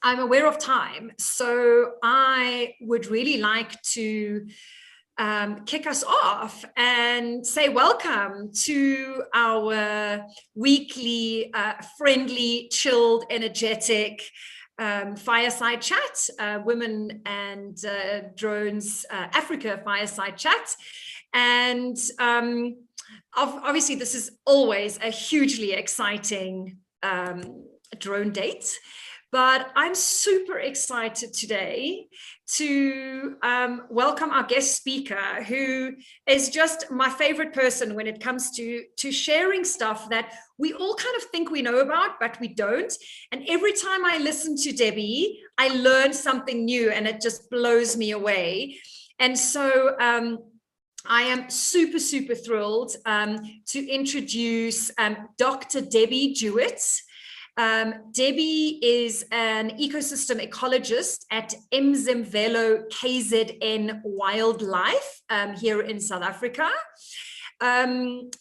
I'm aware of time, so I would really like to kick us off and say welcome to our weekly friendly, chilled, energetic fireside chat, Women and Drones Africa fireside chat. And obviously this is always a hugely exciting drone date. But I'm super excited today to welcome our guest speaker, who is just my favorite person when it comes to sharing stuff that we all kind of think we know about, but we don't. And every time I listen to Debbie, I learn something new and it just blows me away. And so I am super, super thrilled to introduce Dr. Debbie Jewitt. Debbie is an ecosystem ecologist at Ezemvelo KZN Wildlife here in South Africa. And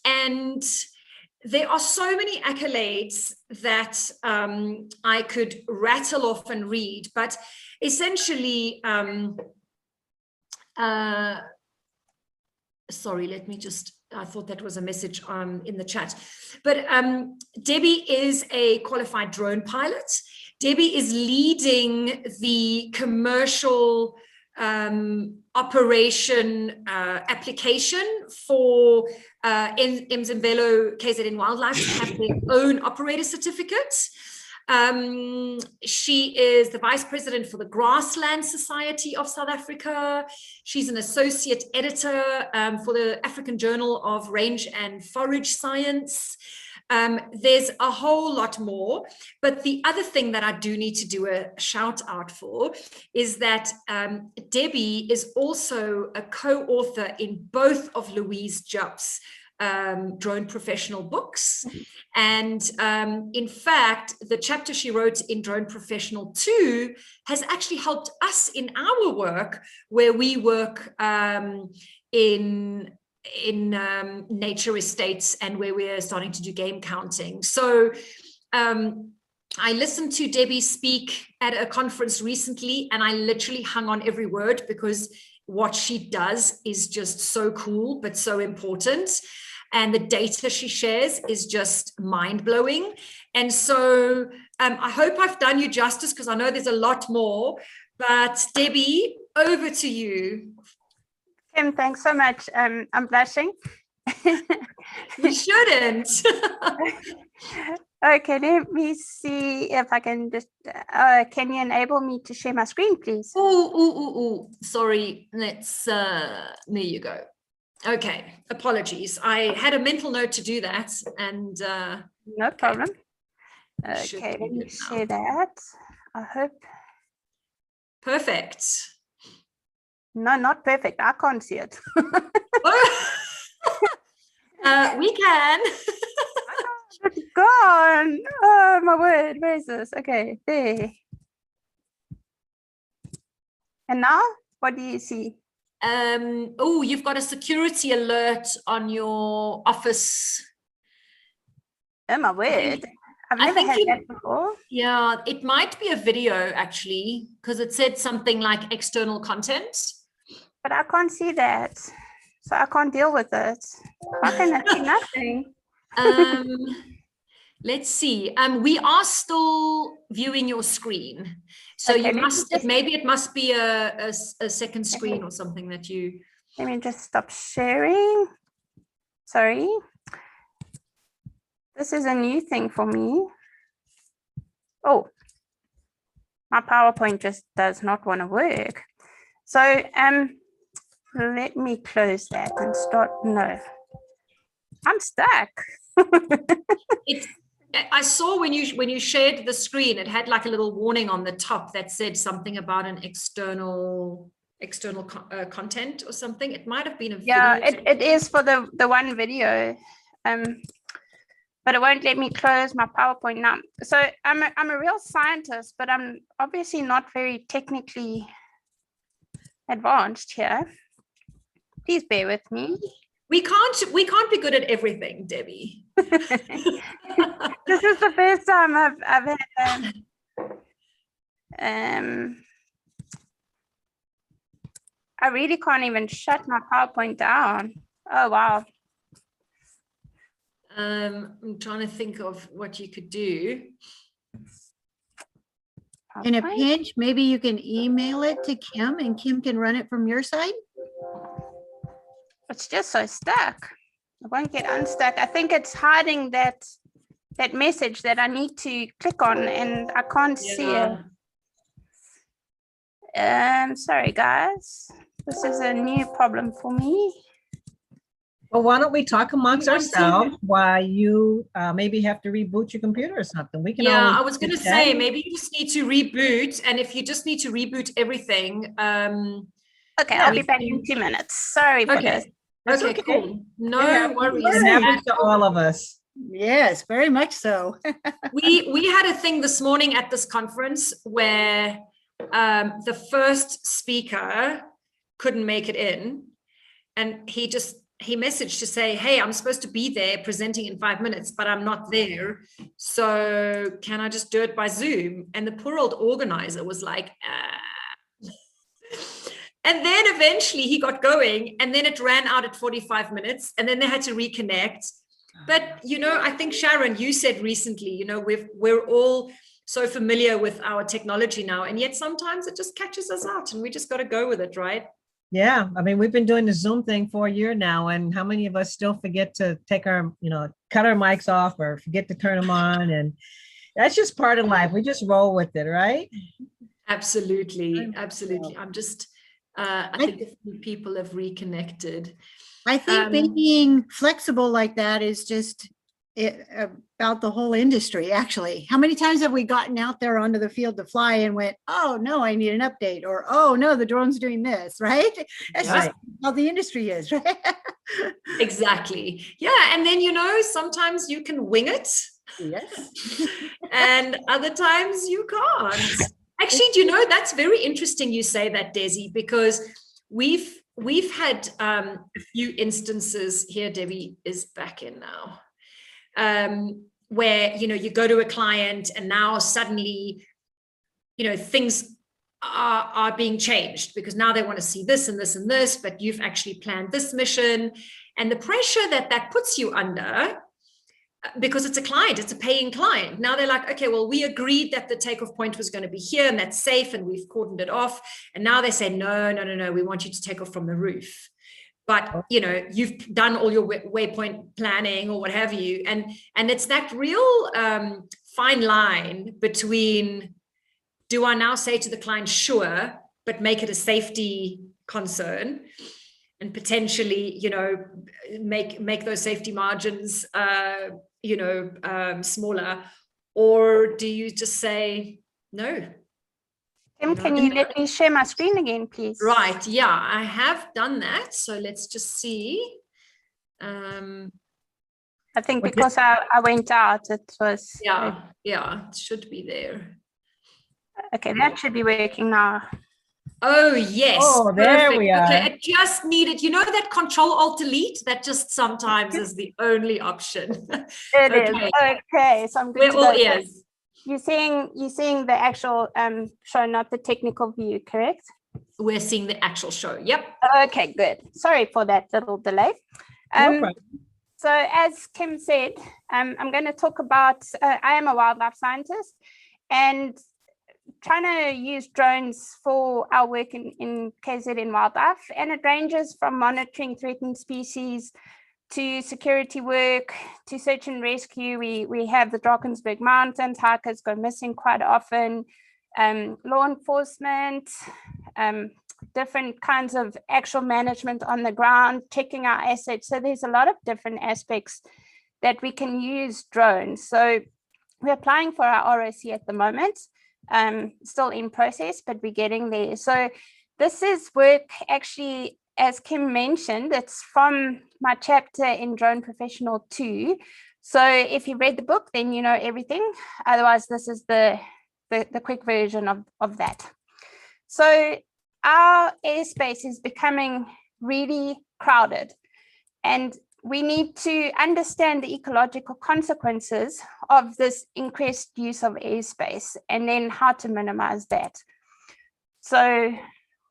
there are so many accolades that I could rattle off and read, but essentially, sorry, let me just, I thought that was a message in the chat. But Debbie is a qualified drone pilot. Debbie is leading the commercial operation application for Ezemvelo KZN Wildlife to have their own operator certificate. She is the vice president for the Grassland Society of South Africa. She's an associate editor for the African Journal of Range and Forage Science. There's a whole lot more, but the other thing that I do need to do a shout out for is that Debbie is also a co-author in both of Louise Jupp's drone professional books. And in fact, the chapter she wrote in Drone Professional 2 has actually helped us in our work, where we work in nature estates and where we're starting to do game counting. So I listened to Debbie speak at a conference recently, and I literally hung on every word because what she does is just so cool, but so important. And the data she shares is just mind-blowing. And so I hope I've done you justice, because I know there's a lot more. But Debbie, over to you. Kim, thanks so much. I'm blushing. You shouldn't. Okay, let me see if I can just, can you enable me to share my screen, please? Sorry, let's, there you go. Okay, apologies. I had a mental note to do that, and no problem. Okay, let me share that. I hope. Perfect. No, not perfect. I can't see it. We can. It's gone. Oh my word, where is this? Okay, there. And now, what do you see? Oh, you've got a security alert on your office. Oh my word. I've never had that before. Yeah, it might be a video actually, because it said something like external content. But I can't see that. So I can't deal with it. How can I see nothing? Let's see. We are still viewing your screen. So okay, you must, maybe it must be a second screen or something that you... Let me just stop sharing. Sorry. This is a new thing for me. Oh, my PowerPoint just does not want to work. So let me close that and start. No, I'm stuck. I saw when you shared the screen, it had like a little warning on the top that said something about an external content or something. It might have been a video. Yeah, it is for the one video, but it won't let me close my PowerPoint now. So I'm a real scientist, but I'm obviously not very technically advanced here. Please bear with me. We can't be good at everything, Debbie. This is the first time I've had I really can't even shut my PowerPoint down. Oh, wow. I'm trying to think of what you could do. In a PowerPoint. pinch, maybe you can email it to Kim and Kim can run it from your side. It's just so stuck. I won't get unstuck. I think it's hiding that message that I need to click on and I can't see it. Sorry guys. This is a new problem for me. Well, why don't we talk amongst You want to- ourselves while you maybe have to reboot your computer or something? We can Yeah, always I was going to chit say, chat. maybe you just need to reboot. And if you just need to reboot everything, Okay, Yeah, I'll be we back can- in 2 minutes. Sorry for this. okay. That's Okay, okay. cool. It No happens. worries. It happens to all of us. Yes, very much so. We had a thing this morning at this conference where the first speaker couldn't make it in, and he messaged to say, hey, I'm supposed to be there presenting in 5 minutes, but I'm not there, so can I just do it by Zoom? And the poor old organizer was like, and then eventually he got going, and then it ran out at 45 minutes, and then they had to reconnect. But, I think, Sharon, you said recently, we're all so familiar with our technology now, and yet sometimes it just catches us out and we just got to go with it, right? Yeah, I mean, we've been doing the Zoom thing for a year now, and how many of us still forget to take our, cut our mics off or forget to turn them on? And that's just part of life. We just roll with it, right? Absolutely. I'm just, I think a few people have reconnected. I think being flexible like that is just about the whole industry, actually. How many times have we gotten out there onto the field to fly and went, oh, no, I need an update, or, oh, no, the drone's doing this, right? That's just how the industry is, right? Exactly. Yeah. And then, sometimes you can wing it. Yes. And other times you can't. Actually, that's very interesting you say that, Desi, because we've had a few instances here. Debbie is back in now. Where, you go to a client and now suddenly, things are being changed because now they want to see this and this and this, but you've actually planned this mission, and the pressure that puts you under, because it's a client, it's a paying client. Now they're like, okay, well, we agreed that the takeoff point was going to be here and that's safe and we've cordoned it off. And now they say, no, we want you to take off from the roof. But, you've done all your waypoint planning or what have you. And it's that real fine line between, do I now say to the client, sure, but make it a safety concern and potentially, make those safety margins, smaller, or do you just say no? Tim, can you let me share my screen again, please? Right. Yeah, I have done that. So let's just see. I think because I went out, it was. Yeah, it should be there. Okay, that should be working now. Oh, yes. Oh, there we are. Okay, it just needed, that Control-Alt-Delete, that just sometimes is the only option. It is. Okay, so I'm good to We're all go. ears. You're seeing the actual show, not the technical view, correct? We're seeing the actual show. Yep. Okay, good. Sorry for that little delay. No problem. So as Kim said, I'm going to talk about, I am a wildlife scientist and trying to use drones for our work in KZN wildlife. And it ranges from monitoring threatened species to security work, to search and rescue. We have the Drakensberg Mountains, hikers go missing quite often, law enforcement, different kinds of actual management on the ground, checking our assets. So there's a lot of different aspects that we can use drones. So we're applying for our ROC at the moment, still in process, but we're getting there. So this is work actually, as Kim mentioned, it's from my chapter in Drone Professional 2. So if you read the book, then you know everything. Otherwise, this is the quick version of that. So our airspace is becoming really crowded. And we need to understand the ecological consequences of this increased use of airspace and then how to minimize that. So,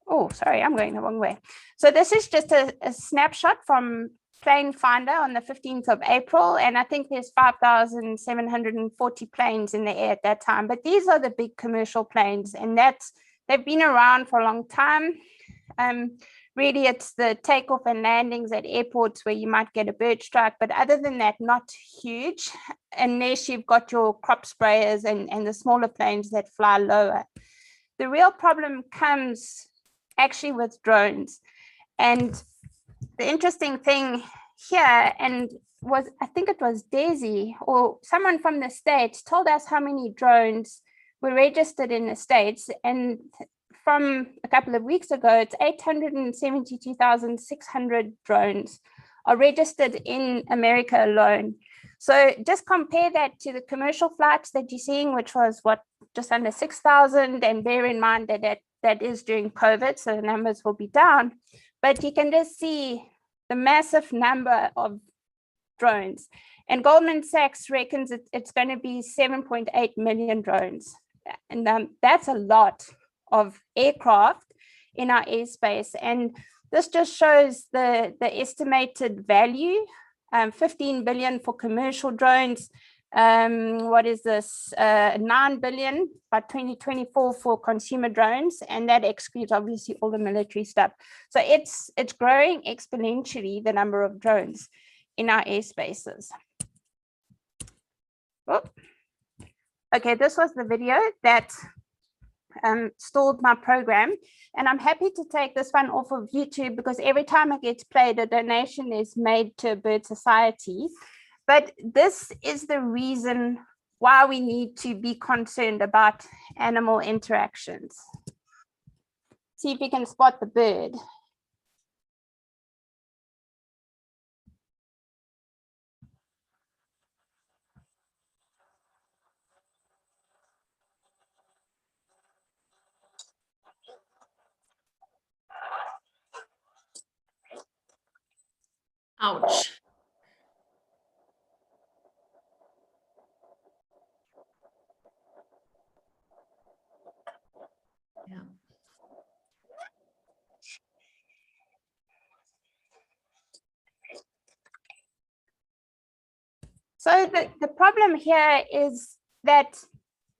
oh, sorry, I'm going the wrong way. So this is just a snapshot from Plane Finder on the 15th of April, and I think there's 5,740 planes in the air at that time, but these are the big commercial planes, and they've been around for a long time. Really, it's the takeoff and landings at airports where you might get a bird strike, but other than that, not huge, unless you've got your crop sprayers and the smaller planes that fly lower. The real problem comes actually with drones. And the interesting thing here, and I think it was Daisy or someone from the States told us how many drones were registered in the States, and from a couple of weeks ago, it's 872,600 drones are registered in America alone. So just compare that to the commercial flights that you're seeing, which was just under 6,000, and bear in mind that is during COVID, so the numbers will be down. But you can just see the massive number of drones. And Goldman Sachs reckons it's going to be 7.8 million drones. And that's a lot of aircraft in our airspace. And this just shows the estimated value, 15 billion for commercial drones. What is this? 9 billion by 2024 for consumer drones. And that excludes obviously all the military stuff. So it's growing exponentially, the number of drones in our airspaces. Oh. Okay, this was the video that stalled my program, and I'm happy to take this one off of YouTube because every time it gets played, a donation is made to a bird society. But this is the reason why we need to be concerned about animal interactions. See if you can spot the bird. Ouch. Yeah. So the problem here is that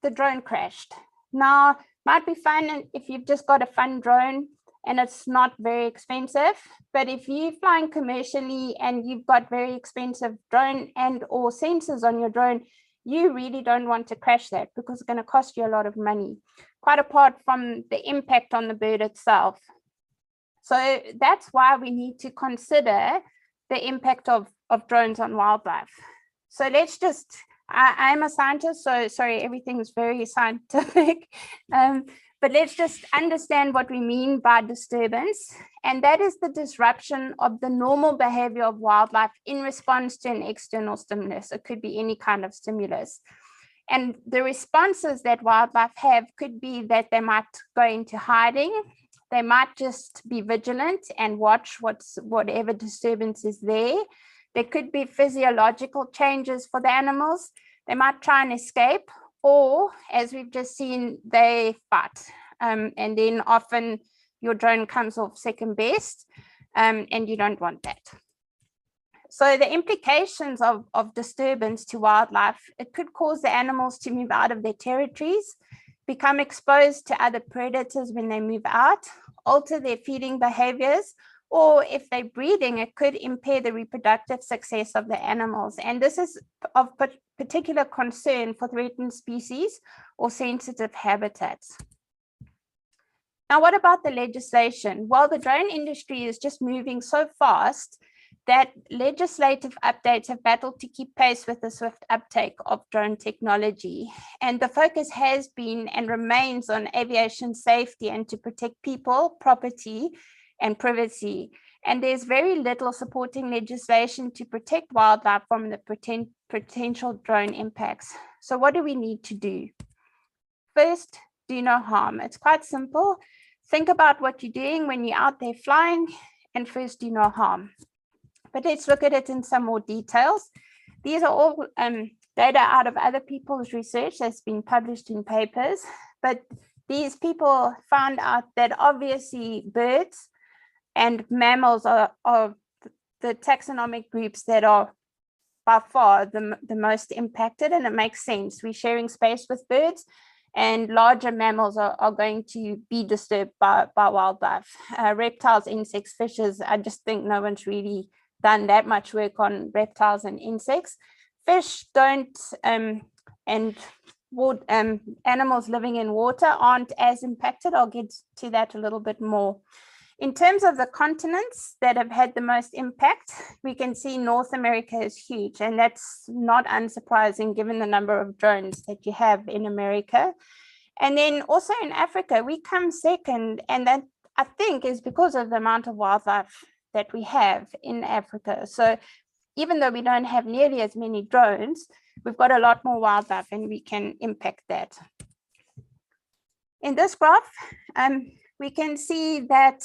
the drone crashed. Now, might be fun if you've just got a fun drone and it's not very expensive, but if you're flying commercially and you've got very expensive drone and or sensors on your drone, you really don't want to crash that because it's going to cost you a lot of money, quite apart from the impact on the bird itself. So that's why we need to consider the impact of drones on wildlife. So let's just, I'm a scientist, so sorry, everything's very scientific, but let's just understand what we mean by disturbance. And that is the disruption of the normal behavior of wildlife in response to an external stimulus. It could be any kind of stimulus. And the responses that wildlife have could be that they might go into hiding. They might just be vigilant and watch whatever disturbance is there. There could be physiological changes for the animals. They might try and escape, or as we've just seen, they fight. And then often your drone comes off second best, and you don't want that. So the implications of disturbance to wildlife, it could cause the animals to move out of their territories, become exposed to other predators when they move out, alter their feeding behaviors, or if they're breeding, it could impair the reproductive success of the animals. And this is of particular concern for threatened species or sensitive habitats. Now, what about the legislation? Well, the drone industry is just moving so fast that legislative updates have battled to keep pace with the swift uptake of drone technology. And the focus has been and remains on aviation safety and to protect people, property, and privacy. And there's very little supporting legislation to protect wildlife from the potential drone impacts. So what do we need to do? First, do no harm. It's quite simple. Think about what you're doing when you're out there flying, and first, do no harm. But let's look at it in some more details. These are all data out of other people's research that's been published in papers, but these people found out that obviously birds and mammals are the taxonomic groups that are by far the most impacted, and it makes sense. We're sharing space with birds, and larger mammals are going to be disturbed by wildlife. Reptiles, insects, fishes, I just think no one's really done that much work on reptiles and insects. Fish don't, and animals living in water aren't as impacted. I'll get to that a little bit more. In terms of the continents that have had the most impact, we can see North America is huge, and that's not unsurprising given the number of drones that you have in America. And then also in Africa, we come second, and that I think is because of the amount of wildlife that we have in Africa. So even though we don't have nearly as many drones, we've got a lot more wildlife and we can impact that. In this graph, we can see that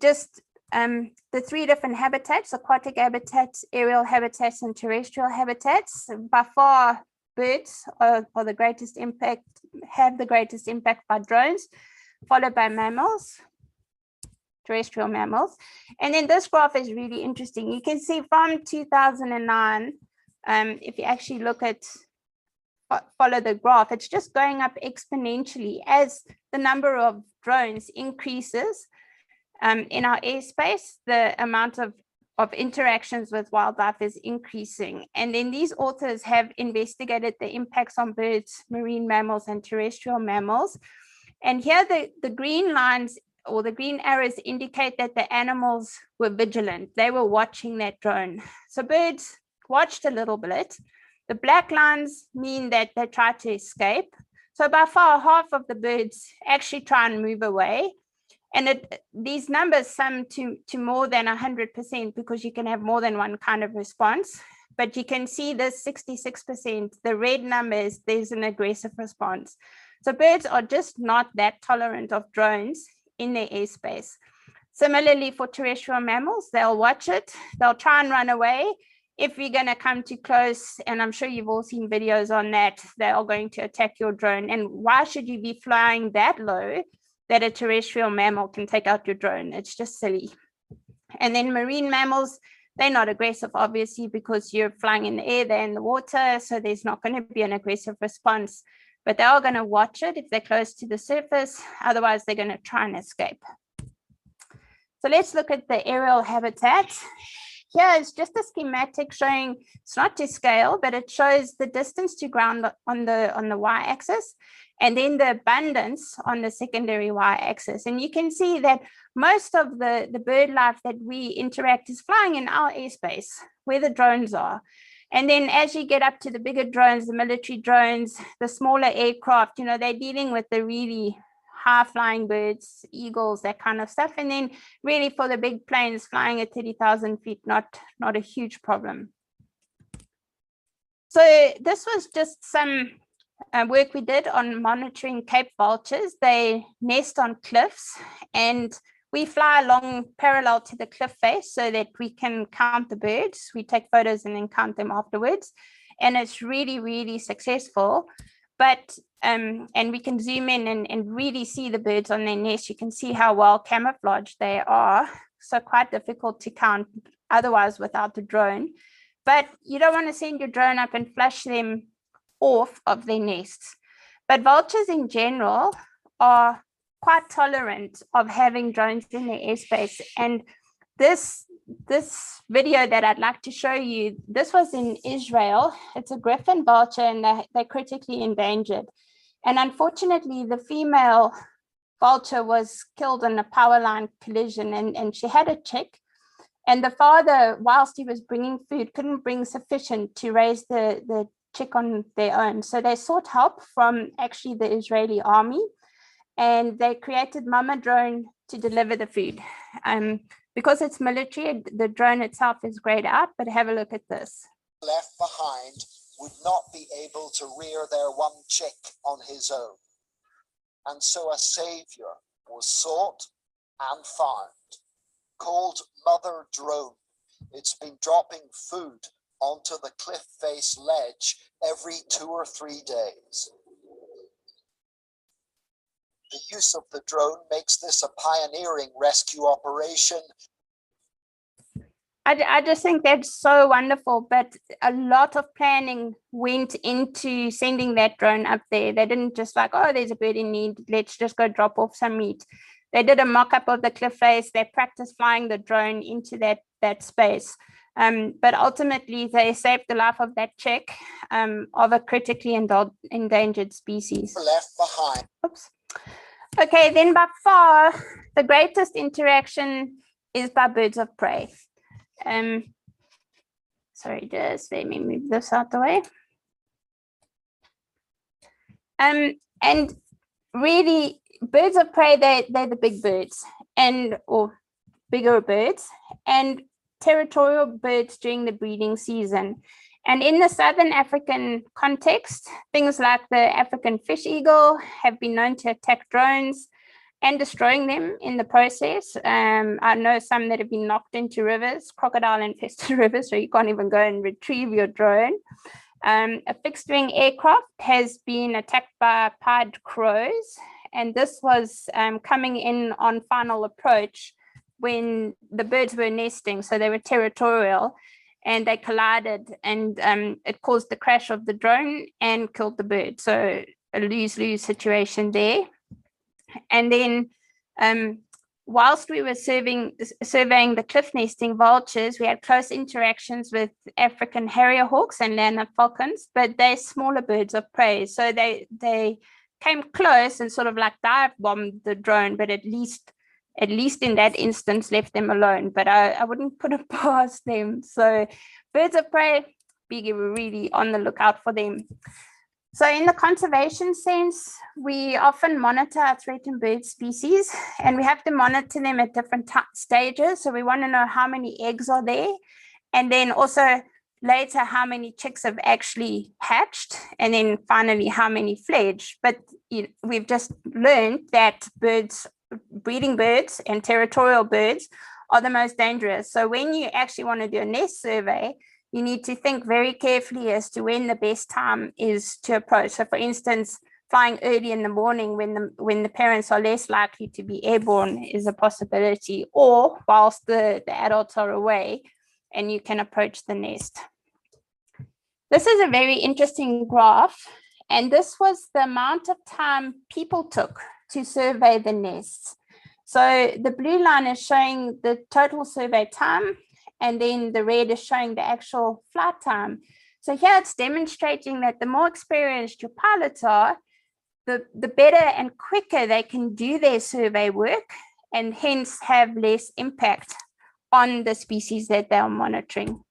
just the three different habitats: aquatic habitats, aerial habitats, and terrestrial habitats. By far, birds are the greatest impact, have the greatest impact by drones, followed by mammals, terrestrial mammals. And then this graph is really interesting. You can see from 2009, if you actually look at, follow the graph, it's just going up exponentially as the number of drones increases. In our airspace, the amount of interactions with wildlife is increasing. And then these authors have investigated the impacts on birds, marine mammals, and terrestrial mammals. And here the green lines or the green arrows indicate that the animals were vigilant. They were watching that drone. So birds watched a little bit. The black lines mean that they tried to escape. So by far, half of the birds actually try and move away. And these numbers sum to more than 100% because you can have more than one kind of response. But you can see this 66%, the red numbers, there's an aggressive response. So birds are just not that tolerant of drones in their airspace. Similarly, for terrestrial mammals, they'll watch it, they'll try and run away. If you're going to come too close, and I'm sure you've all seen videos on that, they are going to attack your drone. And why should you be flying that low that a terrestrial mammal can take out your drone? It's just silly. And then marine mammals, they're not aggressive, obviously, because you're flying in the air, they're in the water, so there's not going to be an aggressive response. But they are going to watch it if they're close to the surface. Otherwise, they're going to try and escape. So let's look at the aerial habitat. Here is just a schematic showing, it's not to scale, but it shows the distance to ground on the y-axis, and then the abundance on the secondary y-axis. And you can see that most of the bird life that we interact is flying in our airspace, where the drones are. And then as you get up to the bigger drones, the military drones, the smaller aircraft, you know, they're dealing with the really high-flying birds, eagles, that kind of stuff. And then really for the big planes flying at 30,000 feet, not a huge problem. So this was just some work we did on monitoring Cape vultures. They nest on cliffs, and we fly along parallel to the cliff face so that we can count the birds. We take photos and then count them afterwards. And it's really, really successful. But, and we can zoom in and really see the birds on their nest. You can see how well camouflaged they are. So quite difficult to count otherwise without the drone. But you don't want to send your drone up and flush them off of their nests. But vultures in general are quite tolerant of having drones in their airspace. And this video that I'd like to show you, this was in Israel. It's a griffon vulture, and they're critically endangered. And unfortunately, the female vulture was killed in a power line collision, and she had a chick. And the father, whilst he was bringing food, couldn't bring sufficient to raise the chick on their own. So they sought help from actually the Israeli army, and they created Mama Drone to deliver the food. Because it's military, the drone itself is grayed out, but have a look at this. Left behind would not be able to rear their one chick on his own. And so a savior was sought and found, called Mother Drone. it's been dropping food onto the cliff face ledge every 2 or 3 days. The use of the drone makes this a pioneering rescue operation. I just think that's so wonderful, but a lot of planning went into sending that drone up there. They didn't just like, oh, there's a bird in need, let's just go drop off some meat. They did a mock-up of the cliff face. They practiced flying the drone into that space. But ultimately, they saved the life of that chick of a critically endangered species. Left behind. Oops. Okay, then by far, the greatest interaction is by birds of prey. Sorry, just let me move this out the way. And really, birds of prey, they're the big birds or bigger birds and territorial birds during the breeding season. And in the Southern African context, things like the African fish eagle have been known to attack drones and destroying them in the process. I know some that have been knocked into rivers, crocodile-infested rivers, so you can't even go and retrieve your drone. A fixed-wing aircraft has been attacked by pied crows, and this was coming in on final approach when the birds were nesting, so they were territorial, and they collided, and it caused the crash of the drone and killed the bird. So a lose-lose situation there. And then whilst we were surveying the cliff nesting vultures, we had close interactions with African harrier hawks and land falcons, but they're smaller birds of prey. So they came close and sort of like dive bombed the drone, but at least in that instance left them alone. But I wouldn't put it past them. So birds of prey, be really on the lookout for them. So in the conservation sense, we often monitor our threatened bird species, and we have to monitor them at different stages. So we want to know how many eggs are there, and then also later how many chicks have actually hatched, and then finally how many fledged. But we've just learned that breeding birds and territorial birds are the most dangerous. So when you actually want to do a nest survey, you need to think very carefully as to when the best time is to approach. So for instance, flying early in the morning when the parents are less likely to be airborne is a possibility, or whilst the adults are away and you can approach the nest. This is a very interesting graph, and this was the amount of time people took to survey the nests. So the blue line is showing the total survey time, and then the red is showing the actual flight time. So here it's demonstrating that the more experienced your pilots are, the better and quicker they can do their survey work, and hence have less impact on the species that they are monitoring.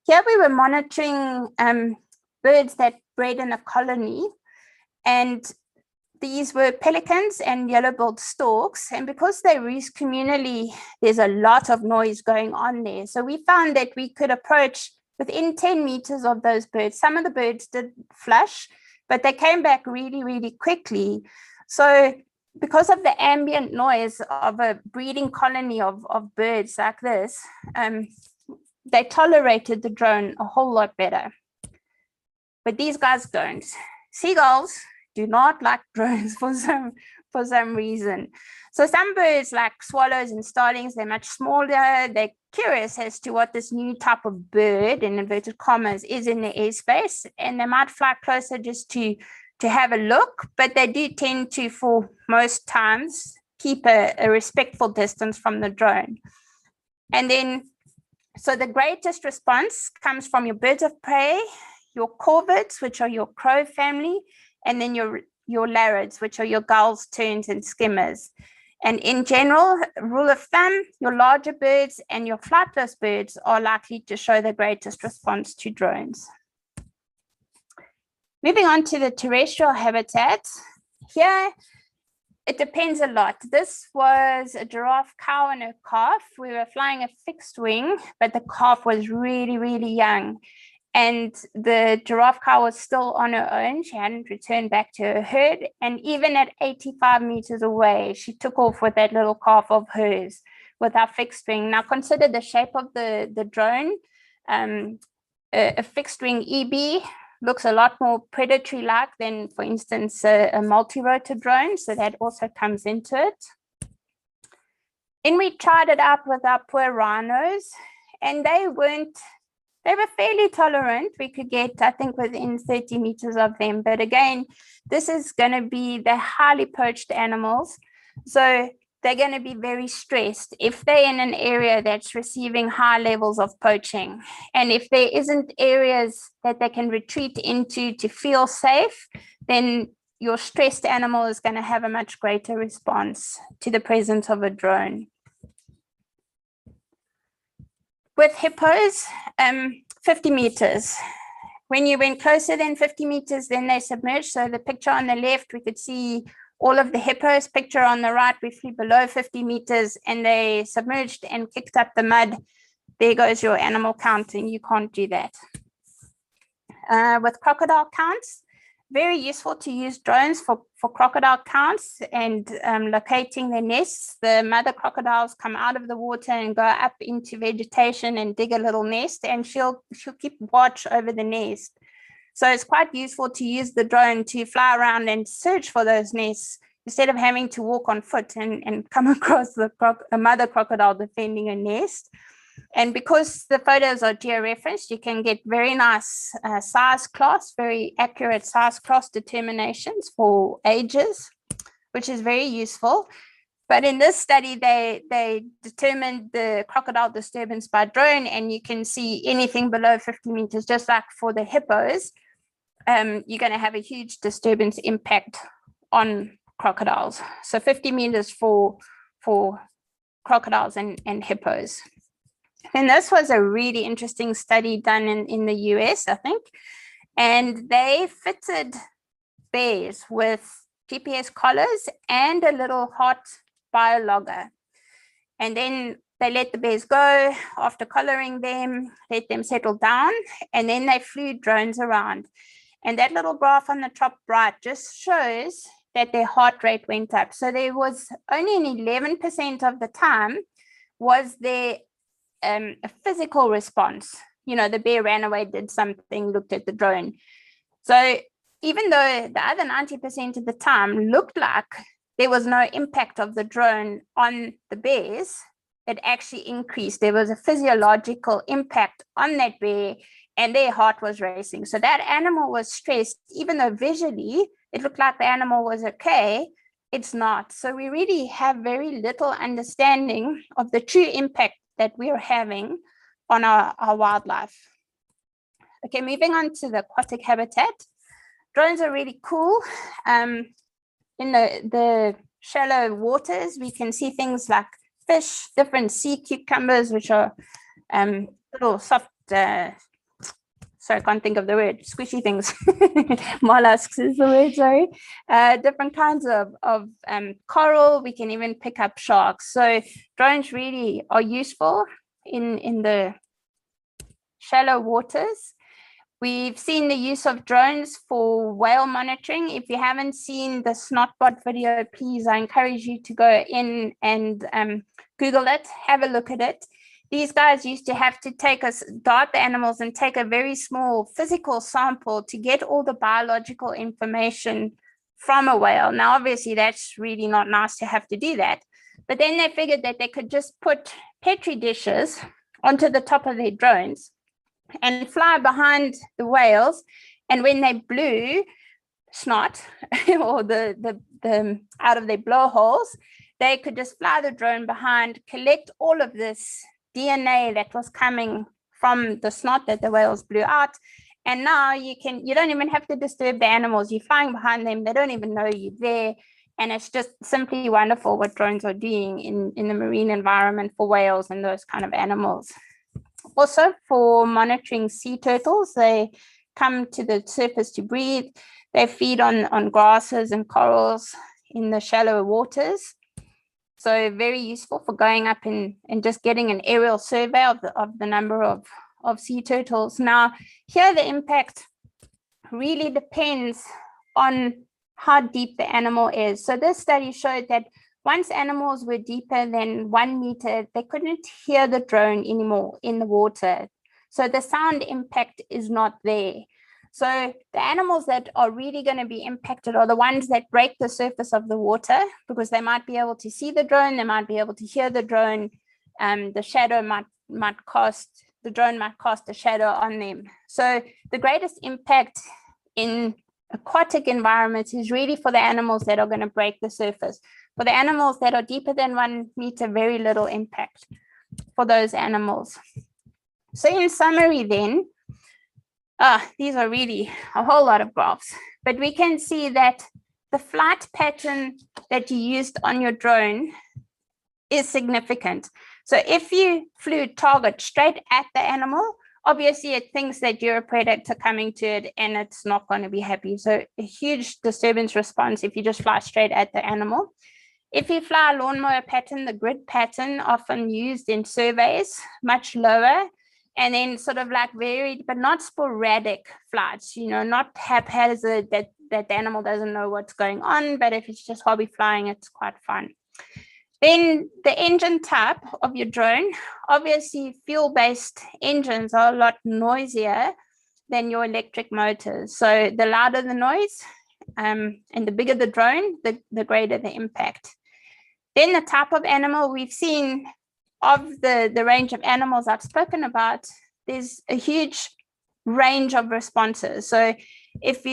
Here we were monitoring birds that bred in a colony, and these were pelicans and yellow-billed storks, and because they roost communally, there's a lot of noise going on there. So we found that we could approach within 10 meters of those birds. Some of the birds did flush, but they came back really, really quickly. So because of the ambient noise of a breeding colony of birds like this, they tolerated the drone a whole lot better. But these guys don't. Seagulls do not like drones for some reason. So some birds like swallows and starlings, they're much smaller. They're curious as to what this new type of bird, in inverted commas, is in the airspace, and they might fly closer just to have a look, but they do tend to, for most times, keep a respectful distance from the drone. And then, so the greatest response comes from your birds of prey, your corvids, which are your crow family, and then your larids, which are your gulls, terns, and skimmers. And in general, rule of thumb, your larger birds and your flightless birds are likely to show the greatest response to drones. Moving on to the terrestrial habitats, here it depends a lot. This was a giraffe cow and a calf. We were flying a fixed wing, but the calf was really, really young. And the giraffe cow was still on her own. She hadn't returned back to her herd. And even at 85 meters away, she took off with that little calf of hers. with our fixed wing. Now consider the shape of the drone. A fixed wing EB looks a lot more predatory-like than, for instance, a multi-rotor drone. So that also comes into it. Then we tried it out with our poor rhinos, and they were fairly tolerant. We could get, I think, within 30 meters of them. But again, this is going to be the highly poached animals. So they're going to be very stressed if they're in an area that's receiving high levels of poaching. And if there isn't areas that they can retreat into to feel safe, then your stressed animal is going to have a much greater response to the presence of a drone. With hippos, 50 meters. When you went closer than 50 meters, then they submerged. So the picture on the left, we could see all of the hippos. Picture on the right, we flew below 50 meters and they submerged and kicked up the mud. There goes your animal count, and you can't do that. With crocodile counts, very useful to use drones for crocodile counts and locating their nests. The mother crocodiles come out of the water and go up into vegetation and dig a little nest, and she'll keep watch over the nest. So it's quite useful to use the drone to fly around and search for those nests instead of having to walk on foot and come across a mother crocodile defending a nest. And because the photos are georeferenced, you can get very nice size class, very accurate size class determinations for ages, which is very useful. But in this study, they determined the crocodile disturbance by drone, and you can see anything below 50 meters, just like for the hippos, you're going to have a huge disturbance impact on crocodiles. So 50 meters for crocodiles and hippos. And this was a really interesting study done in the US, I think. And they fitted bears with GPS collars and a little heart biologger. And then they let the bears go after collaring them, let them settle down, and then they flew drones around. And that little graph on the top right just shows that their heart rate went up. So there was only an 11% of the time was there a physical response. You know, the bear ran away, did something, looked at the drone. So even though the other 90% of the time looked like there was no impact of the drone on the bears, it actually increased. There was a physiological impact on that bear, and their heart was racing. So that animal was stressed, even though visually it looked like the animal was okay, it's not. So we really have very little understanding of the true impact that we're having on our wildlife. Okay, moving on to the aquatic habitat. Drones are really cool. In the shallow waters, we can see things like fish, different sea cucumbers, which are little soft, sorry, I can't think of the word, squishy things. Mollusks is the word, sorry. Different kinds of coral. We can even pick up sharks. So drones really are useful in the shallow waters. We've seen the use of drones for whale monitoring. If you haven't seen the Snotbot video, please, I encourage you to go in and Google it, have a look at it. These guys used to have to dart the animals and take a very small physical sample to get all the biological information from a whale. Now, obviously, that's really not nice to have to do that. But then they figured that they could just put Petri dishes onto the top of their drones and fly behind the whales. And when they blew snot or the out of their blowholes, they could just fly the drone behind, collect all of this DNA that was coming from the snot that the whales blew out. And now you don't even have to disturb the animals. You're flying behind them. They don't even know you're there. And it's just simply wonderful what drones are doing in the marine environment for whales and those kind of animals. Also for monitoring sea turtles, they come to the surface to breathe. They feed on grasses and corals in the shallower waters. So very useful for going up and just getting an aerial survey of the number of sea turtles. Now, here the impact really depends on how deep the animal is. So this study showed that once animals were deeper than 1 meter, they couldn't hear the drone anymore in the water. So the sound impact is not there. So the animals that are really going to be impacted are the ones that break the surface of the water, because they might be able to see the drone, they might be able to hear the drone, the shadow the drone might cast a shadow on them. So the greatest impact in aquatic environments is really for the animals that are going to break the surface. For the animals that are deeper than 1 meter, very little impact for those animals. So in summary then, these are really a whole lot of graphs, but we can see that the flight pattern that you used on your drone is significant. So if you flew target straight at the animal, obviously it thinks that you're a predator coming to it and it's not going to be happy. So a huge disturbance response if you just fly straight at the animal. If you fly a lawnmower pattern, the grid pattern often used in surveys, much lower, and then sort of like varied, but not sporadic flights, you know, not haphazard that the animal doesn't know what's going on, but if it's just hobby flying, it's quite fun. Then the engine type of your drone, obviously fuel-based engines are a lot noisier than your electric motors. So the louder the noise and the bigger the drone, the greater the impact. Then the type of animal we've seen of the range of animals I've spoken about, there's a huge range of responses. So if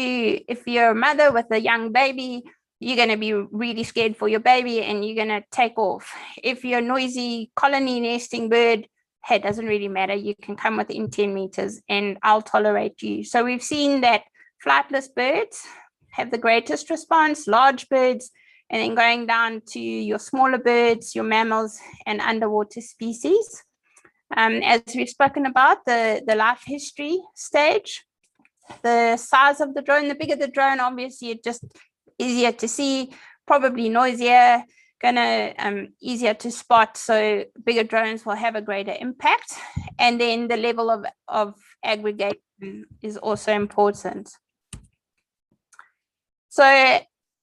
you're a mother with a young baby, you're going to be really scared for your baby and you're going to take off. If you're a noisy colony nesting bird, hey, it doesn't really matter. You can come within 10 meters and I'll tolerate you. So we've seen that flightless birds have the greatest response, large birds, and then going down to your smaller birds, your mammals, and underwater species. As we've spoken about, the life history stage, the size of the drone, the bigger the drone, obviously it just easier to see, probably noisier, easier to spot, so bigger drones will have a greater impact. And then the level of aggregation is also important. So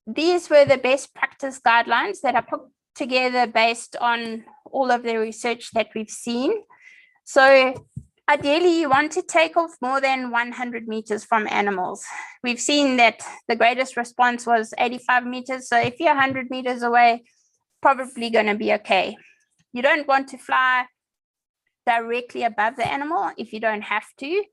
these were the best practice guidelines that are put together based on all of the research that we've seen. So ideally, you want to take off more than 100 meters from animals. We've seen that the greatest response was 85 meters. So if you're 100 meters away, probably going to be okay. You don't want to fly directly above the animal if you don't have to.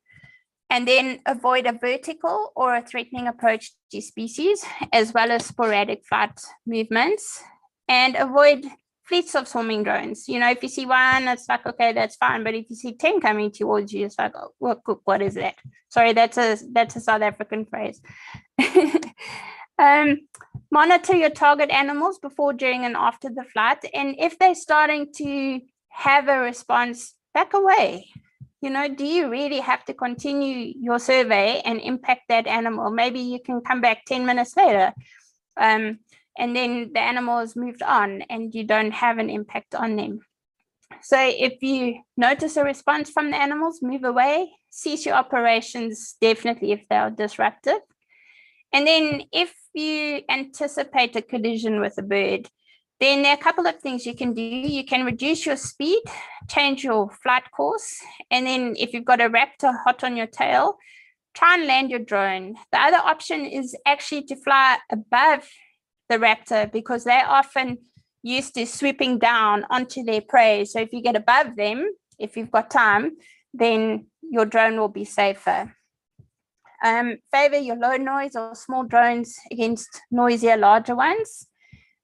And then avoid a vertical or a threatening approach to species, as well as sporadic flight movements, and avoid fleets of swarming drones. You know, if you see one, it's like, okay, that's fine. But if you see 10 coming towards you, it's like, oh, what is that? Sorry, that's a South African phrase. Monitor your target animals before, during, and after the flight. And if they're starting to have a response, back away. You know, do you really have to continue your survey and impact that animal? Maybe you can come back 10 minutes later and then the animal has moved on and you don't have an impact on them. So if you notice a response from the animals, move away, cease your operations, definitely if they are disruptive. And then if you anticipate a collision with a bird, then there are a couple of things you can do. You can reduce your speed, change your flight course, and then if you've got a raptor hot on your tail, try and land your drone. The other option is actually to fly above the raptor, because they're often used to swooping down onto their prey. So if you get above them, if you've got time, then your drone will be safer. Favor your low noise or small drones against noisier, larger ones.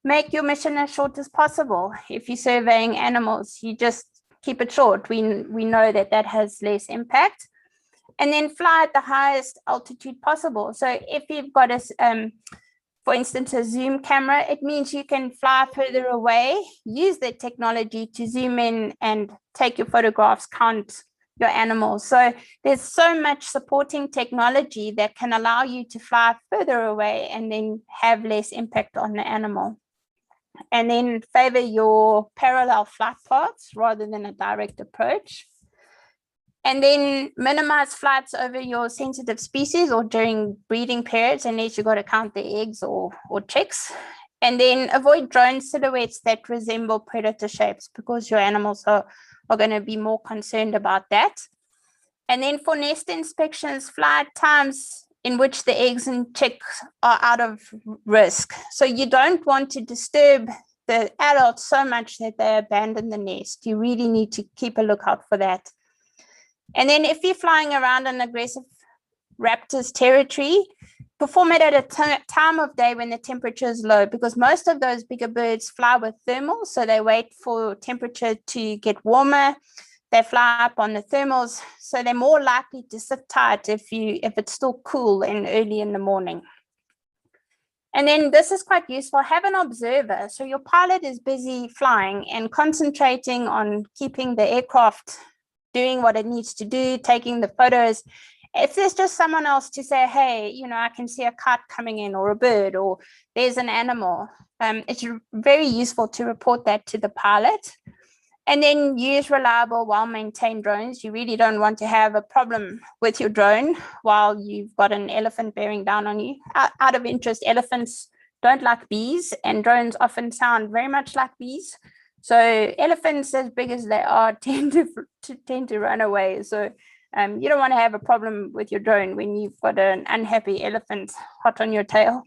Make your mission as short as possible. If you're surveying animals, you just keep it short. We know that has less impact. And then fly at the highest altitude possible. So if you've got for instance, a zoom camera, it means you can fly further away, use the technology to zoom in and take your photographs, count your animals. So there's so much supporting technology that can allow you to fly further away and then have less impact on the animal. And then favor your parallel flight paths rather than a direct approach. And then minimize flights over your sensitive species or during breeding periods, unless you've got to count the eggs or chicks. And then avoid drone silhouettes that resemble predator shapes, because your animals are going to be more concerned about that. And then for nest inspections, fly at times in which the eggs and chicks are out of risk. So you don't want to disturb the adults so much that they abandon the nest. You really need to keep a lookout for that. And then if you're flying around an aggressive raptor's territory, perform it at a time of day when the temperature is low, because most of those bigger birds fly with thermals. So they wait for temperature to get warmer. They fly up on the thermals, so they're more likely to sit tight if it's still cool and early in the morning. And then this is quite useful. Have an observer. So your pilot is busy flying and concentrating on keeping the aircraft doing what it needs to do, taking the photos. If there's just someone else to say, hey, I can see a kite coming in, or a bird, or there's an animal, it's very useful to report that to the pilot. And then use reliable, well-maintained drones. You really don't want to have a problem with your drone while you've got an elephant bearing down on you. Out of interest, elephants don't like bees, and drones often sound very much like bees. So elephants, as big as they are, tend to run away. So you don't want to have a problem with your drone when you've got an unhappy elephant hot on your tail.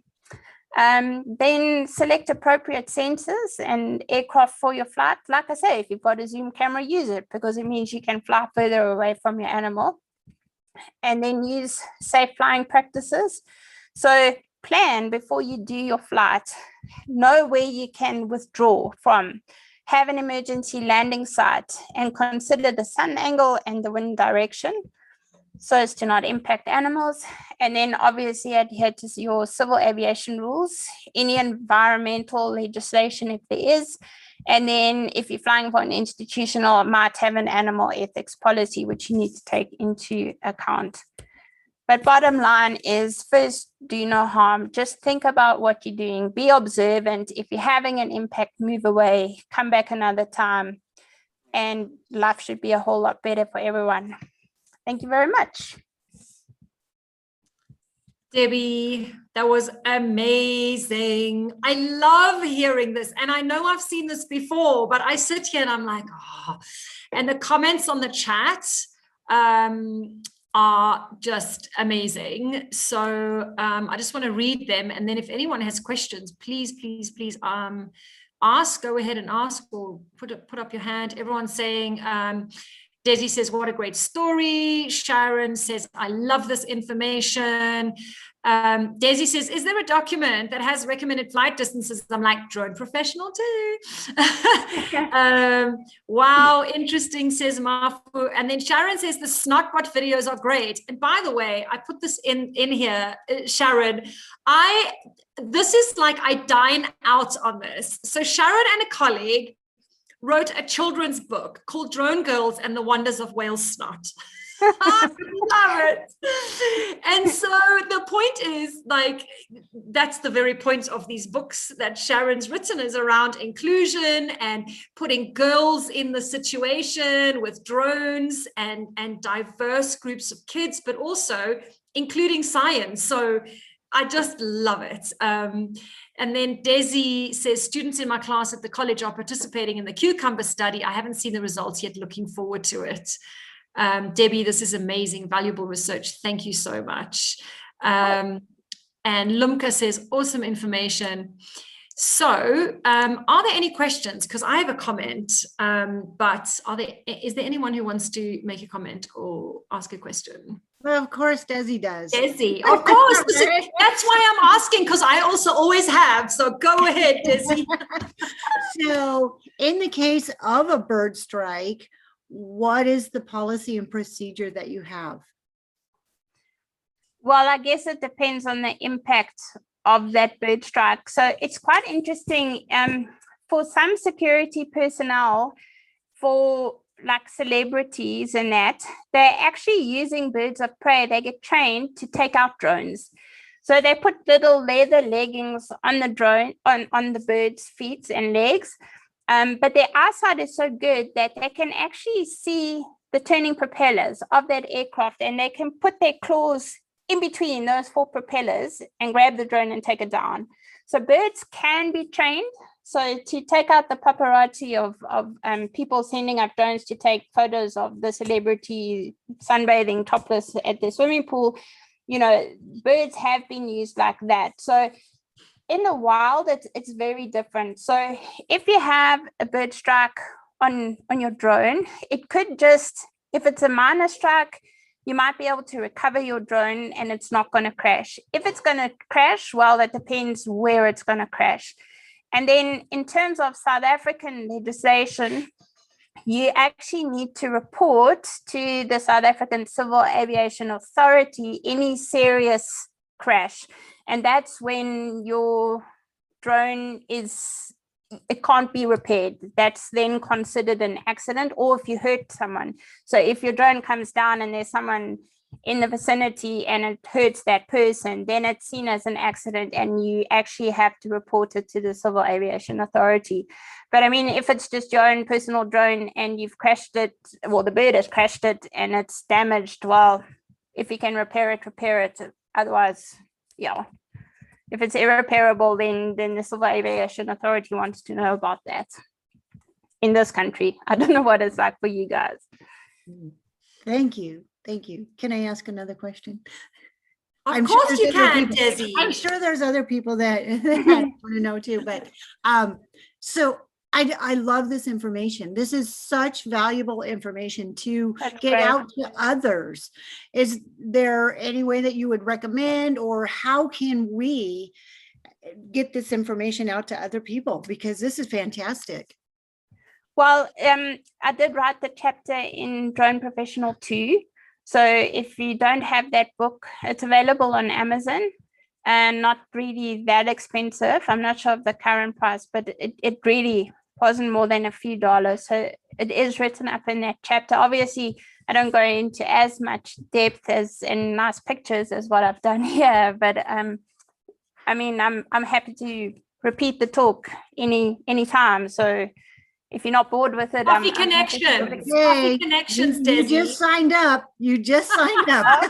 Then select appropriate sensors and aircraft for your flight. Like I say, if you've got a zoom camera, use it, because it means you can fly further away from your animal. And then use safe flying practices. So plan before you do your flight. Know where you can withdraw from. Have an emergency landing site, and consider the sun angle and the wind direction, so as to not impact animals. And then obviously adhere to your civil aviation rules, any environmental legislation if there is. And then if you're flying for an institutional, it might have an animal ethics policy, which you need to take into account. But bottom line is, first, do no harm. Just think about what you're doing. Be observant. If you're having an impact, move away, come back another time, and life should be a whole lot better for everyone. Thank you very much. Debbie, that was amazing. I love hearing this. And I know I've seen this before, but I sit here and I'm like, oh, and the comments on the chat are just amazing. So I just want to read them. And then if anyone has questions, please ask, go ahead and ask, or put up your hand. Everyone's saying, Desi says, what a great story. Sharon says, I love this information. Desi says, is there a document that has recommended flight distances? I'm like, drone professional too. Wow, interesting, says Mafu. And then Sharon says, the snotbot videos are great. And by the way, I put this in here, Sharon, this is like, I dine out on this. So Sharon and a colleague wrote a children's book called Drone Girls and the Wonders of Whale Snot. I love it. And so the point is, like, that's the very point of these books that Sharon's written, is around inclusion and putting girls in the situation with drones and diverse groups of kids, but also including science. So I just love it. And then Desi says, students in my class at the college are participating in the cucumber study. I haven't seen the results yet, looking forward to it. Debbie, this is amazing, valuable research. Thank you so much. And Lumka says, awesome information. So are there any questions? Because I have a comment, but is there anyone who wants to make a comment or ask a question? Well, of course, Desi does. Desi, of course. That's why I'm asking, because I also always have. So go ahead, Desi. So in the case of a bird strike, what is the policy and procedure that you have? Well, I guess it depends on the impact of that bird strike. So it's quite interesting. For some security personnel, for like celebrities and that, they're actually using birds of prey. They get trained to take out drones. So they put little leather leggings on the drone, on the bird's feet and legs. But their eyesight is so good that they can actually see the turning propellers of that aircraft, and they can put their claws in between those four propellers and grab the drone and take it down. So birds can be trained. So to take out the paparazzi of people sending up drones to take photos of the celebrity sunbathing topless at the swimming pool, you know, birds have been used like that. So in the wild, it's very different. So if you have a bird strike on your drone, it could just, if it's a minor strike, you might be able to recover your drone and it's not going to crash. If it's going to crash, well, that depends where it's going to crash. And then in terms of South African legislation, you actually need to report to the South African Civil Aviation Authority any serious crash. And that's when your drone it can't be repaired. That's then considered an accident, or if you hurt someone. So if your drone comes down and there's someone in the vicinity and it hurts that person, then it's seen as an accident and you actually have to report it to the Civil Aviation Authority. But I mean, if it's just your own personal drone and you've crashed it, well, the bird has crashed it and it's damaged, well, if you can repair it, repair it. Otherwise, yeah. If it's irreparable, then the Civil Aviation Authority wants to know about that in this country. I don't know what it's like for you guys. Thank you. Thank you. Can I ask another question? Of course there's you other can, people- Desi. I'm sure there's other people that want to know too, but so I love this information. This is such valuable information to That's get great. out to others. Is there any way that you would recommend, or how can we get this information out to other people? Because this is fantastic. Well, I did write the chapter in Drone Professional 2. So if you don't have that book, it's available on Amazon and not really that expensive. I'm not sure of the current price, but it really wasn't more than a few dollars. So it is written up in that chapter. Obviously, I don't go into as much depth and nice pictures as what I've done here, but I mean, I'm happy to repeat the talk any time. So if you're not bored with it, Coffee I'm happy to connections. do it. Coffee connections, you Desi. just signed up. You just signed up.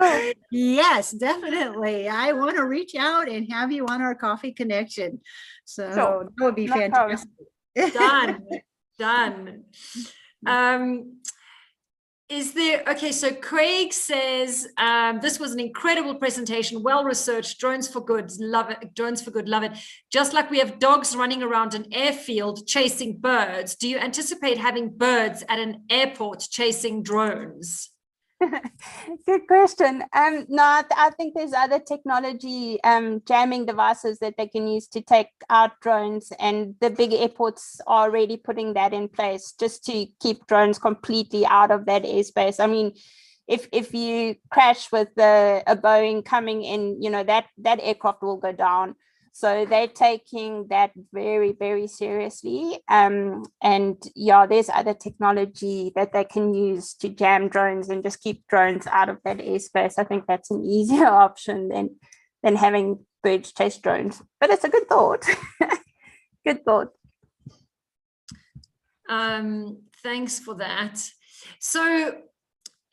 Okay. Yes, definitely. I want to reach out and have you on our coffee connection. So Sure. that would be No problem. fantastic. Done. Is there, okay, so Craig says, this was an incredible presentation, well-researched, drones for good, love it, drones for good, love it. Just like we have dogs running around an airfield chasing birds, do you anticipate having birds at an airport chasing drones? Good question. No, I think there's other technology, jamming devices that they can use to take out drones, and the big airports are already putting that in place just to keep drones completely out of that airspace. I mean, if you crash with a Boeing coming in, you know, that aircraft will go down. So they're taking that very, very seriously. And yeah, there's other technology that they can use to jam drones and just keep drones out of that airspace. I think that's an easier option than having birds chase drones. But it's a good thought. Good thought. Thanks for that. So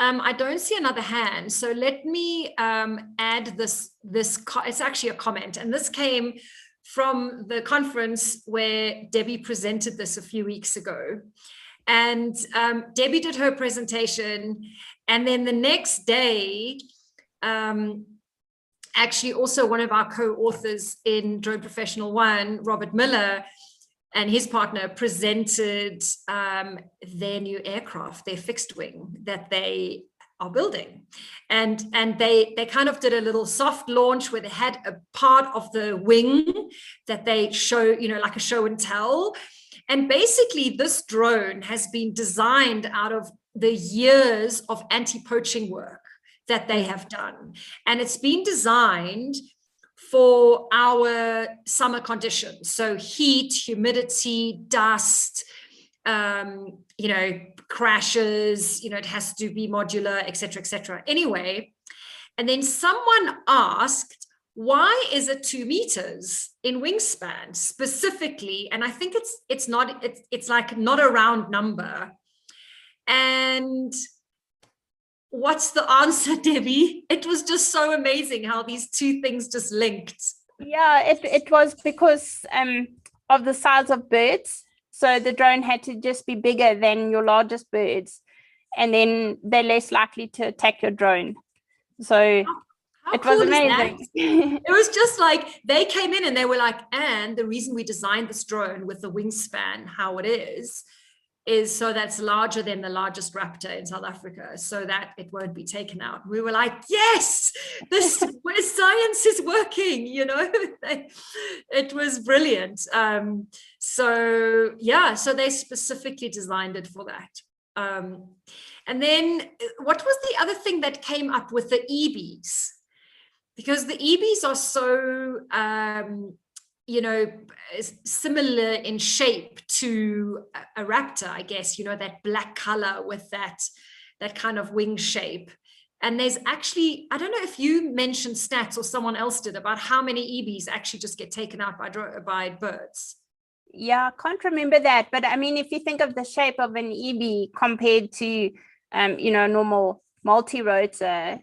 I don't see another hand, so let me add this. It's actually a comment, and this came from the conference where Debbie presented this a few weeks ago. And Debbie did her presentation, and then the next day, actually also one of our co-authors in Drone Professional 1, Robert Miller, and his partner presented their new aircraft, their fixed wing that they are building. And they kind of did a little soft launch where they had a part of the wing that they show, you know, like a show and tell. And basically this drone has been designed out of the years of anti-poaching work that they have done. And it's been designed for our summer conditions. So heat, humidity, dust, you know, crashes, you know, it has to be modular, et cetera, et cetera. Anyway, and then someone asked, why is it 2 meters in wingspan specifically? And I think it's like not a round number. And what's the answer, Debbie? It was just so amazing how these two things just linked. Yeah, it was because of the size of birds. So the drone had to just be bigger than your largest birds, and then they're less likely to attack your drone. So How it was cool is that? amazing. It was just like they came in and they were like, and the reason we designed this drone with the wingspan, how it is so that's larger than the largest raptor in South Africa, so that it won't be taken out. We were like, yes, this where science is working, you know. It was brilliant. So yeah, so they specifically designed it for that. And then what was the other thing that came up with the EBs? Because the EBs are so you know, similar in shape to a raptor, I guess, you know, that black color with that kind of wing shape. And there's actually, I don't know if you mentioned stats or someone else did, about how many EBs actually just get taken out by birds. Yeah, I can't remember that. But I mean, if you think of the shape of an EB compared to, you know, normal multi-rotor,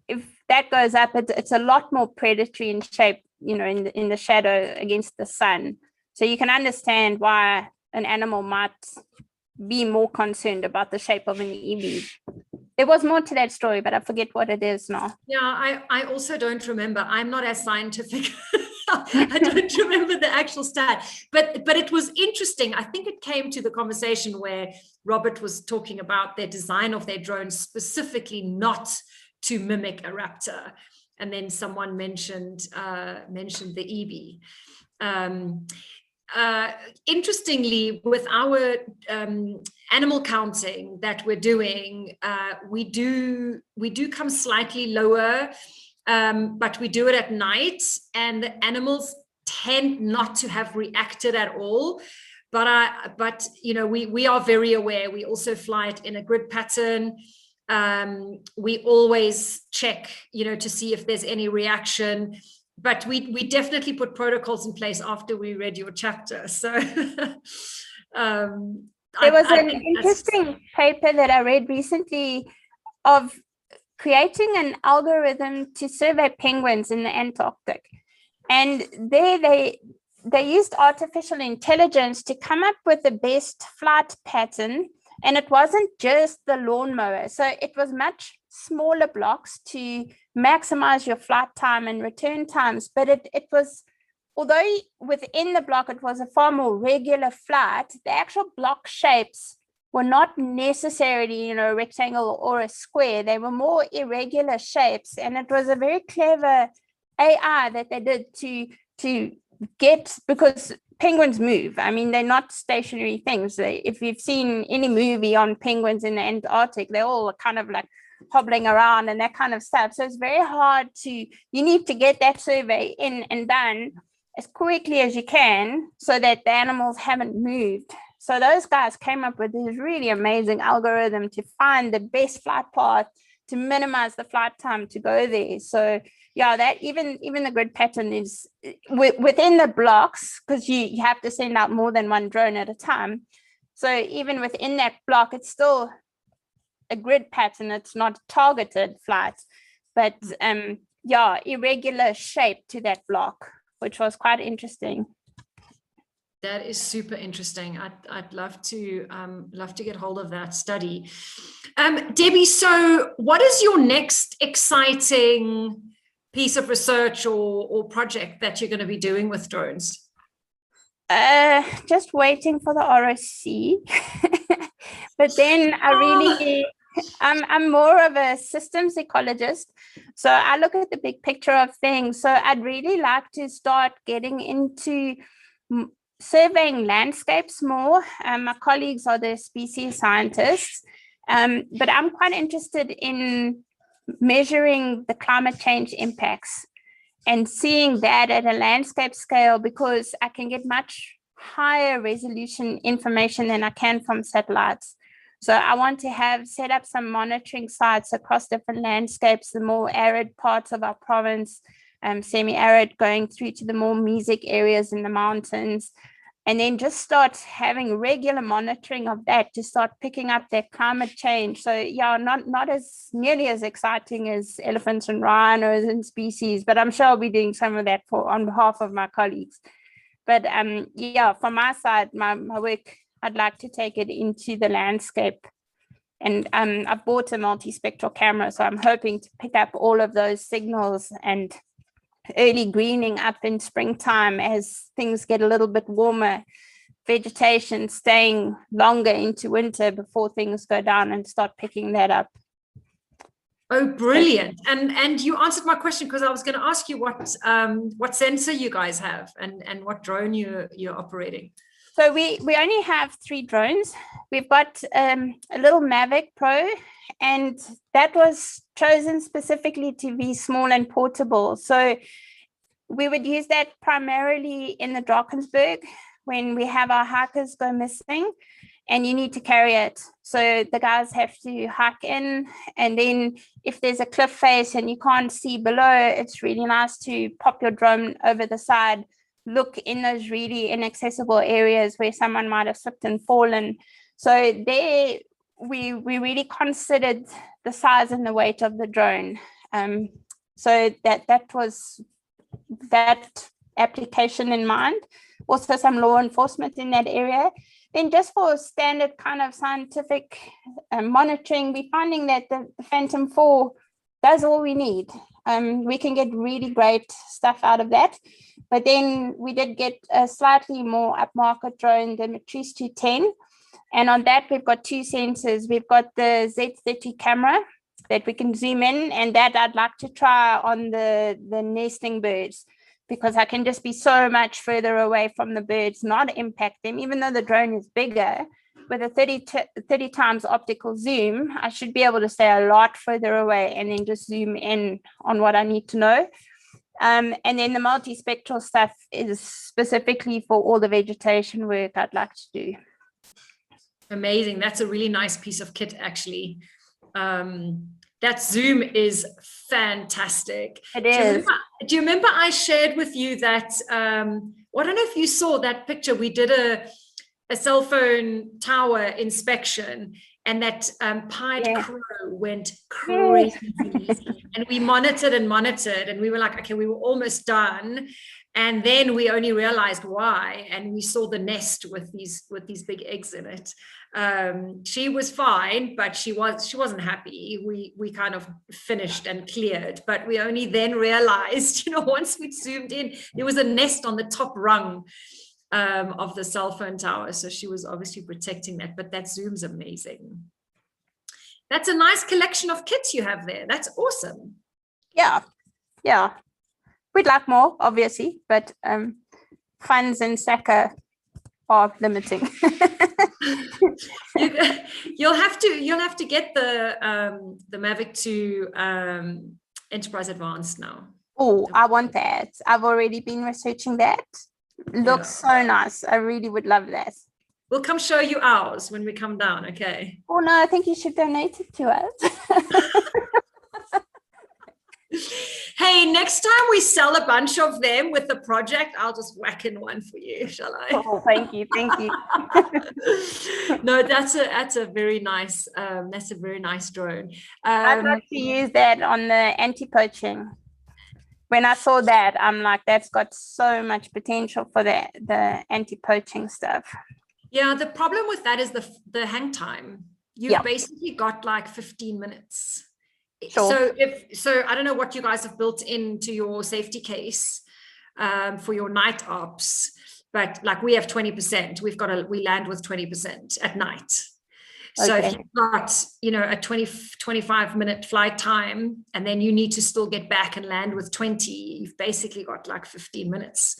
if that goes up, it's a lot more predatory in shape, you know, in the shadow against the sun. So you can understand why an animal might be more concerned about the shape of an EB. There was more to that story, but I forget what it is now. Yeah, I also don't remember. I'm not as scientific. I don't remember the actual stat, but it was interesting. I think it came to the conversation where Robert was talking about their design of their drones specifically not to mimic a raptor, and then someone mentioned the EB. Interestingly, with our animal counting that we're doing, we do come slightly lower, but we do it at night, and the animals tend not to have reacted at all. But you know, we are very aware. We also fly it in a grid pattern. We always check, you know, to see if there's any reaction, but we definitely put protocols in place after we read your chapter. So there was an interesting paper that I read recently of creating an algorithm to survey penguins in the Antarctic, and they used artificial intelligence to come up with the best flight pattern. And it wasn't just the lawnmower. So it was much smaller blocks to maximize your flight time and return times. But it was, although within the block, it was a far more regular flight, the actual block shapes were not necessarily, you know, a rectangle or a square. They were more irregular shapes. And it was a very clever AI that they did to get, because penguins move. I mean, they're not stationary things. If you've seen any movie on penguins in the Antarctic, they're all kind of like hobbling around and that kind of stuff. So it's very hard you need to get that survey in and done as quickly as you can so that the animals haven't moved. So those guys came up with this really amazing algorithm to find the best flight path to minimize the flight time to go there. So yeah, that even the grid pattern is within the blocks, because you have to send out more than one drone at a time. So even within that block, it's still a grid pattern. It's not targeted flights, but yeah, irregular shape to that block, which was quite interesting. That is super interesting. I'd love to get hold of that study. Debbie, so what is your next exciting piece of research or project that you're going to be doing with drones? Just waiting for the ROC. But then I'm more of a systems ecologist. So I look at the big picture of things. So I'd really like to start getting into surveying landscapes more. My colleagues are the species scientists, but I'm quite interested in measuring the climate change impacts and seeing that at a landscape scale, because I can get much higher resolution information than I can from satellites. So I want to set up some monitoring sites across different landscapes, the more arid parts of our province, semi-arid, going through to the more mesic areas in the mountains, and then just start having regular monitoring of that to start picking up that climate change. So yeah, not as nearly as exciting as elephants and rhinos and species, but I'm sure I'll be doing some of that on behalf of my colleagues. But yeah, from my side, my work, I'd like to take it into the landscape. And I've bought a multispectral camera, so I'm hoping to pick up all of those signals and early greening up in springtime as things get a little bit warmer, vegetation staying longer into winter before things go down, and start picking that up. Oh, brilliant. And you answered my question, because I was going to ask you what sensor you guys have and what drone you're operating. So we only have 3 drones. We've got a little Mavic Pro, and that was chosen specifically to be small and portable. So we would use that primarily in the Drakensberg when we have our hikers go missing and you need to carry it. So the guys have to hike in, and then if there's a cliff face and you can't see below, it's really nice to pop your drone over the side, look in those really inaccessible areas where someone might have slipped and fallen. So there we really considered the size and the weight of the drone. So that was that application in mind. Also some law enforcement in that area. Then just for standard kind of scientific monitoring, we're finding that the Phantom 4 does all we need. We can get really great stuff out of that. But then we did get a slightly more upmarket drone, the Matrice 210. And on that, we've got 2 sensors. We've got the Z30 camera that we can zoom in, and that I'd like to try on the nesting birds, because I can just be so much further away from the birds, not impact them, even though the drone is bigger. With a 30 times optical zoom, I should be able to stay a lot further away and then just zoom in on what I need to know. And then the multispectral stuff is specifically for all the vegetation work I'd like to do. Amazing. That's a really nice piece of kit, actually. That zoom is fantastic. It is. Do you remember I shared with you that, I don't know if you saw that picture, we did a cell phone tower inspection, and that pied crow went crazy. And we monitored, and we were like, okay, we were almost done. And then we only realized why, and we saw the nest with these big eggs in it. She was fine, but she wasn't happy. We kind of finished and cleared, but we only then realized, once we zoomed in, there was a nest on the top rung of the cell phone tower. So she was obviously protecting that, but that zoom's amazing. That's a nice collection of kits you have there. That's awesome. Yeah. We'd like more, obviously, but funds in SACA are limiting. You'll have to get the Mavic 2 Enterprise Advanced now. Oh, I want that. I've already been researching that. Looks so nice. I really would love that. We'll come show you ours when we come down, okay? Oh no, I think you should donate it to us. Hey, next time we sell a bunch of them with the project, I'll just whack in one for you, shall I? Oh, thank you. No, that's a very nice drone. I'd like to use that on the anti-poaching. When I saw that, I'm like, that's got so much potential for the anti-poaching stuff. Yeah, the problem with that is the hang time. You've basically got like 15 minutes. Sure. So I don't know what you guys have built into your safety case for your night ops, but like we have 20%. We land with 20% at night. So if you've got, a 25 minute flight time, and then you need to still get back and land with 20, you've basically got like 15 minutes.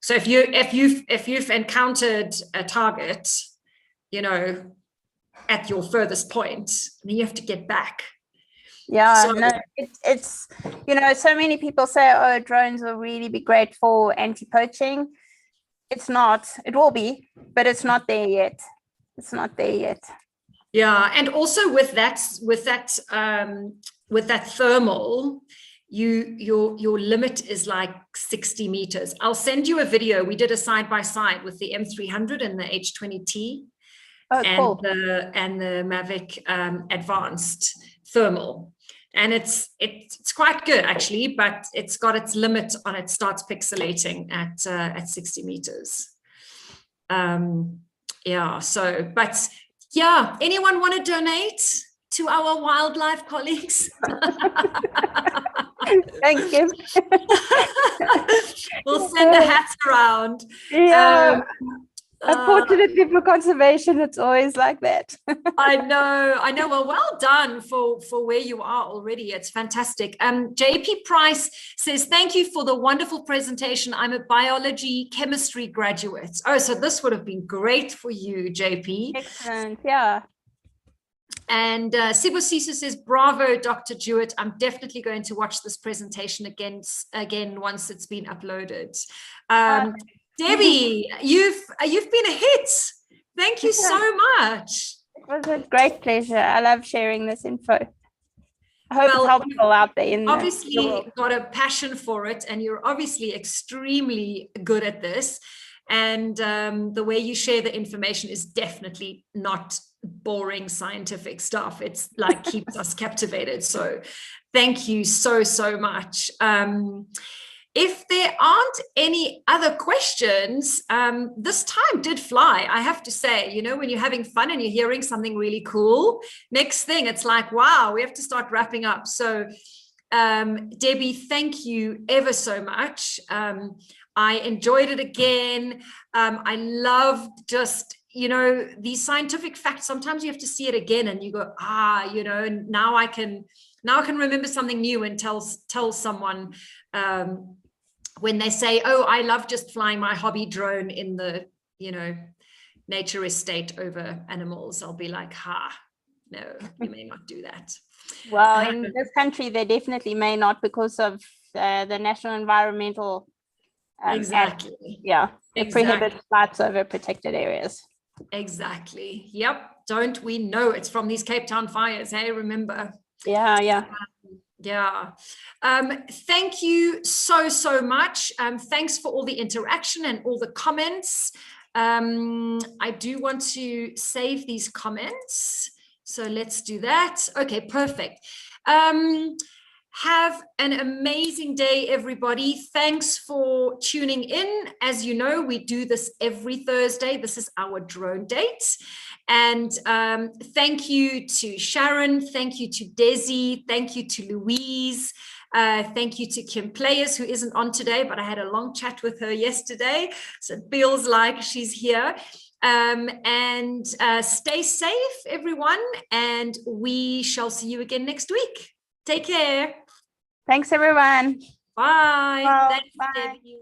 So if you've encountered a target, at your furthest point, then you have to get back. Yeah, so, no, it's so many people say, oh, drones will really be great for anti-poaching. It's not. It will be, but it's not there yet. Yeah, and also with that thermal, your limit is like 60 meters. I'll send you a video. We did a side-by-side with the M300 and the H20T. Oh, cool. And the Mavic Advanced Thermal. And it's quite good actually, but it's got its limit on it, starts pixelating at 60 meters. Yeah, so, but yeah, anyone want to donate to our wildlife colleagues? Thank you. We'll send the hats around. Yeah. Unfortunately for conservation, it's always like that. I know. Well done for where you are already. It's fantastic. JP Price says, thank you for the wonderful presentation. I'm a biology chemistry graduate. Oh, so this would have been great for you, JP. Excellent. Yeah. And Sibosiso says, bravo, Dr. Jewitt. I'm definitely going to watch this presentation again once it's been uploaded. Debbie, you've been a hit. Thank you so much. It was a great pleasure. I love sharing this info. I hope it's helpful out there. Obviously got a passion for it, and you're obviously extremely good at this. And the way you share the information is definitely not boring scientific stuff. It's like keeps us captivated. So thank you so much. If there aren't any other questions, this time did fly, I have to say. You know, when you're having fun and you're hearing something really cool, next thing it's like, wow, we have to start wrapping up. So Debbie, thank you ever so much. I enjoyed it again. I loved just, you know, these scientific facts. Sometimes you have to see it again and you go, you know, and now I can remember something new and tell someone when they say, oh, I love just flying my hobby drone in the, you know, nature estate over animals. I'll be like, no, you may not do that. Well, in this country, they definitely may not because of the National Environmental exactly. Act. Yeah, it prohibits flights over protected areas. Exactly. Yep. Don't we know it's from these Cape Town fires? Hey, remember? Yeah. Yeah. Thank you so much. Thanks for all the interaction and all the comments. I do want to save these comments. So let's do that. Okay, perfect. Have an amazing day, everybody. Thanks for tuning in. As you know, we do this every Thursday. This is our drone date. And thank you to Sharon. Thank you to Desi. Thank you to Louise. Thank you to Kim Players, who isn't on today, but I had a long chat with her yesterday. So it feels like she's here. And stay safe, everyone. And we shall see you again next week. Take care. Thanks, everyone. Bye. Well, Thanks, bye. Debbie.